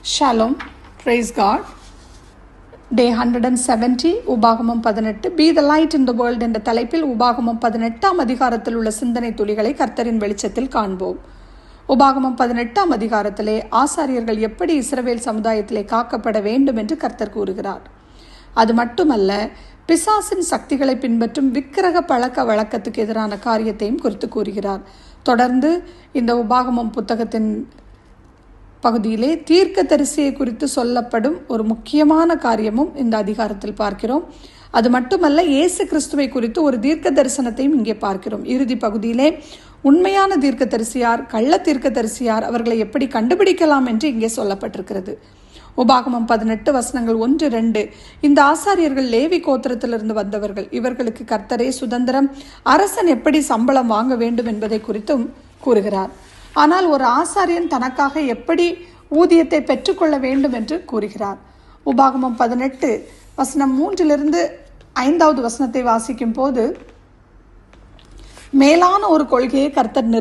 Shalom, praise God. Day 170, உபாகமம் 18, Be the light in the world என்ற தலைப்பில் உபாகமம் 18 அதிகாரத்தில் உள்ள சிந்தனை துளிகளை கர்த்தரின் வெளிச்சத்தில் காண்போம். உபாகமம் 18 அதிகாரத்திலே ஆசாரியர்கள் எப்படி இஸ்ரவேல் சமுதாயத்திலே காக்கப்பட வேண்டும் என்று கர்த்தர் கூறுகிறார். அது மட்டுமல்ல, பிசாசின் சக்திகளை பின்பற்றும் விக்கிரக பழக்க வழக்கத்துக்கு எதிரான காரியத்தையும் குறித்து கூறுகிறார். தொடர்ந்து இந்த உபாகமம் புத்தகத்தின் பகுதியிலே தீர்க்க தரிசியை குறித்து சொல்லப்படும் ஒரு முக்கியமான காரியமும் இந்த அதிகாரத்தில் பார்க்கிறோம். அது மட்டுமல்ல, இயேசு கிறிஸ்துவை குறித்து ஒரு தீர்க்க தரிசனத்தையும் இங்கே பார்க்கிறோம். இறுதி பகுதியிலே உண்மையான தீர்க்க தரிசியார், கள்ள தீர்க்க தரிசியார், அவர்களை எப்படி கண்டுபிடிக்கலாம் என்று இங்கே சொல்லப்பட்டிருக்கிறது. உபாகமம் 18 வசனங்கள் 1-2. இந்த ஆசாரியர்கள் லேவி கோத்திரத்திலிருந்து வந்தவர்கள், இவர்களுக்கு கர்த்தரே சுதந்திரம், அரசன் எப்படி சம்பளம் வாங்க வேண்டும் என்பதை குறித்தும் கூறுகிறார். ஆனால் ஒரு ஆசாரியன் தனக்காக எப்படி ஊதியத்தை பெற்றுக்கொள்ள வேண்டும் என்று கூறுகிறார். உபாகமம் 18 வசனம் 3-5 வசனத்தை வாசிக்கும் போது மேலான ஒரு கொள்கையை கர்த்தர்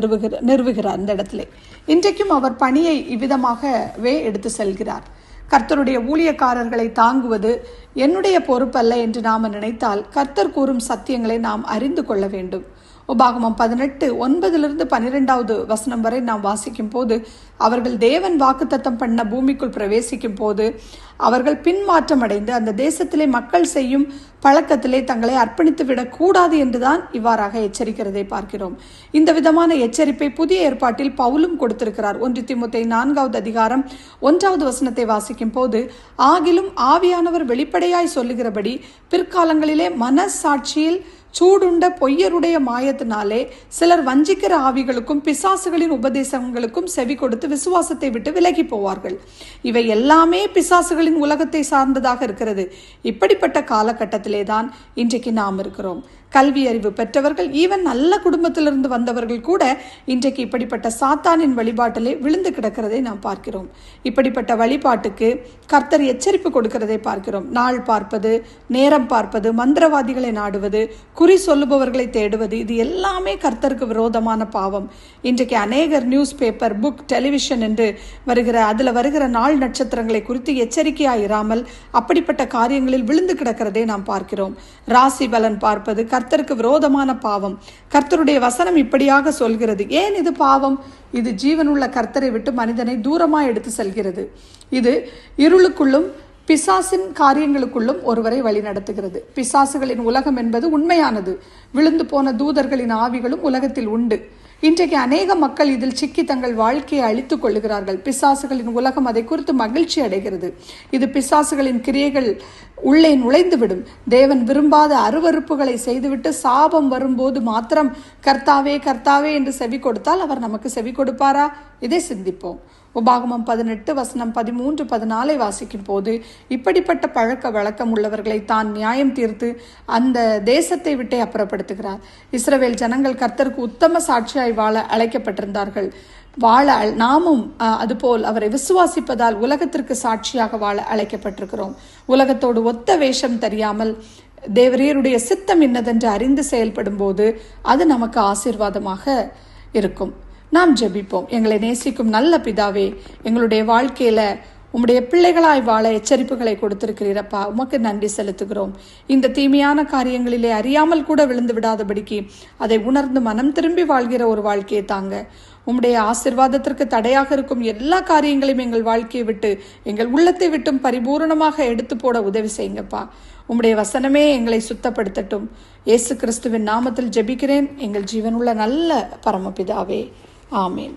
நிறுவுகிறார். இந்த இடத்துல இன்றைக்கும் அவர் பணியை இவ்விதமாகவே எடுத்து செல்கிறார். கர்த்தருடைய ஊழியக்காரர்களை தாங்குவது என்னுடைய பொறுப்பல்ல என்று நாம் நினைத்தால் கர்த்தர் கூறும் சத்தியங்களை நாம் அறிந்து கொள்ள வேண்டும். உபாகமம் 18 9-12 வசனம் வரை நாம் வாசிக்கும் போது, அவர்கள் தேவன் வாக்குத்தத்தம் பண்ண பூமிக்குள் பிரவேசிக்கும் போது அவர்கள் பின்மாற்றம் அடைந்து அந்த தேசத்திலே மக்கள் செய்யும் பழக்கத்திலே தங்களை அர்ப்பணித்து விடக் கூடாது என்றுதான் இவ்வாறாக எச்சரிக்கிறதை பார்க்கிறோம். இந்த விதமான எச்சரிப்பை புதிய ஏற்பாட்டில் பவுலும் கொடுத்திருக்கிறார். 1 தீமோத்தேயு 4 அதிகாரம் 1 வசனத்தை வாசிக்கும் போது, ஆகிலும் ஆவியானவர் வெளிப்படையாய் சொல்லுகிறபடி பிற்காலங்களிலே மனசாட்சியில் சூடுண்ட பொய்யருடைய மாயத்தினாலே சிலர் வஞ்சிக்கிற ஆவிகளுக்கும் பிசாசுகளின் உபதேசங்களுக்கும் செவி கொடுத்து விசுவாசத்தை விட்டு விலகி போவார்கள். இவை எல்லாமே பிசாசுகளின் உலகத்தை சார்ந்ததாக இருக்கிறது. இப்படிப்பட்ட காலகட்டத்திலே தான் இன்றைக்கு நாம் இருக்கிறோம். கல்வி அறிவு பெற்றவர்கள், ஈவன் நல்ல குடும்பத்திலிருந்து வந்தவர்கள் கூட இன்றைக்கு இப்படிப்பட்ட சாத்தானின் வழிபாட்டிலே விழுந்து கிடக்கிறதை நாம் பார்க்கிறோம். இப்படிப்பட்ட வழிபாட்டுக்கு கர்த்தர் எச்சரிப்பு கொடுக்கிறதை பார்க்கிறோம். நாள் பார்ப்பது, நேரம் பார்ப்பது, மந்திரவாதிகளை நாடுவது, குறி சொல்லுபவர்களை தேடுவது, இது எல்லாமே கர்த்தருக்கு விரோதமான பாவம். இன்றைக்கு அநேகர் நியூஸ் பேப்பர், புக், டெலிவிஷன் என்று அதில் வருகிற நாள் நட்சத்திரங்களை குறித்து எச்சரிக்கையாயிராமல் அப்படிப்பட்ட காரியங்களில் விழுந்து கிடக்கிறதை நாம் பார்க்கிறோம். ராசி பலன் பார்ப்பது கர்த்தருக்கு விரோதமான பாவம். கர்த்தருடைய வசனம் இப்படியாக சொல்கிறது. ஏன் இது பாவம்? இது ஜீவனுள்ள கர்த்தரை விட்டு மனிதனை தூரமாய் எடுத்து செல்கிறது. இது இருளுக்குள்ளும் பிசாசின் காரியங்களுக்குள்ளும் ஒருவரை வழி நடத்துகிறது. பிசாசுகளின் உலகம் என்பது உண்மையானது. விழுந்து போன தூதர்களின் ஆவிகளும் உலகத்தில் உண்டு. இன்றைக்கு அநேக மக்கள் இதில் சிக்கி தங்கள் வாழ்க்கையை அழித்துக் கொள்ளுகிறார்கள். பிசாசுகளின் உலகம் அதை குறித்து மகிழ்ச்சி அடைகிறது. இது பிசாசுகளின் கிரியைகள் உள்ளே நுழைந்துவிடும். தேவன் விரும்பாத அருவருப்புகளை செய்துவிட்டு சாபம் வரும்போது மாத்திரம் கர்த்தாவே கர்த்தாவே என்று செவி கொடுத்தால் அவர் நமக்கு செவி கொடுப்பாரா? இதை சிந்திப்போம். உபாகமம் 18 வசனம் 13-14 வாசிக்கும் போது, இப்படிப்பட்ட பழக்க வழக்கம் உள்ளவர்களை தான் நியாயம் தீர்த்து அந்த தேசத்தை விட்டே அப்புறப்படுத்துகிறார். இஸ்ரவேல் ஜனங்கள் கர்த்தருக்கு உத்தம சாட்சியாய் வாழ அழைக்கப்பட்டிருந்தார்கள். நாமும் அதுபோல் அவரை விசுவாசிப்பதால் உலகத்திற்கு சாட்சியாக வாழ அழைக்கப்பட்டிருக்கிறோம். உலகத்தோடு ஒத்த வேஷம் தெரியாமல் தேவரீருடைய சித்தம் இன்னதென்று அறிந்து செயல்படும் போது அது நமக்கு ஆசீர்வாதமாக இருக்கும். நாம் ஜெபிப்போம். எங்களை நேசிக்கும் நல்ல பிதாவே, எங்களுடைய வாழ்க்கையில உம்முடைய பிள்ளைகளாய் வாழ எச்சரிப்புகளை கொடுத்திருக்கிறீரப்பா, உமக்கு நன்றி செலுத்துகிறோம். இந்த தீமையான காரியங்களிலே அறியாமல் கூட விழுந்து விடாதபடிக்கு அதை உணர்ந்து மனம் திரும்பி வாழ்கிற ஒரு வாழ்க்கையை தாங்க. உம்முடைய ஆசீர்வாதத்திற்கு தடையாக இருக்கும் எல்லா காரியங்களையும் எங்கள் வாழ்க்கையை விட்டு, எங்கள் உள்ளத்தை விட்டும் பரிபூரணமாக எடுத்து போட உதவி செய்யுங்கப்பா. உம்முடைய வசனமே எங்களை சுத்தப்படுத்தட்டும். இயேசு கிறிஸ்துவின் நாமத்தில் ஜெபிக்கிறேன் எங்கள் ஜீவனுள்ள நல்ல பரமபிதாவே. ஆமேன்.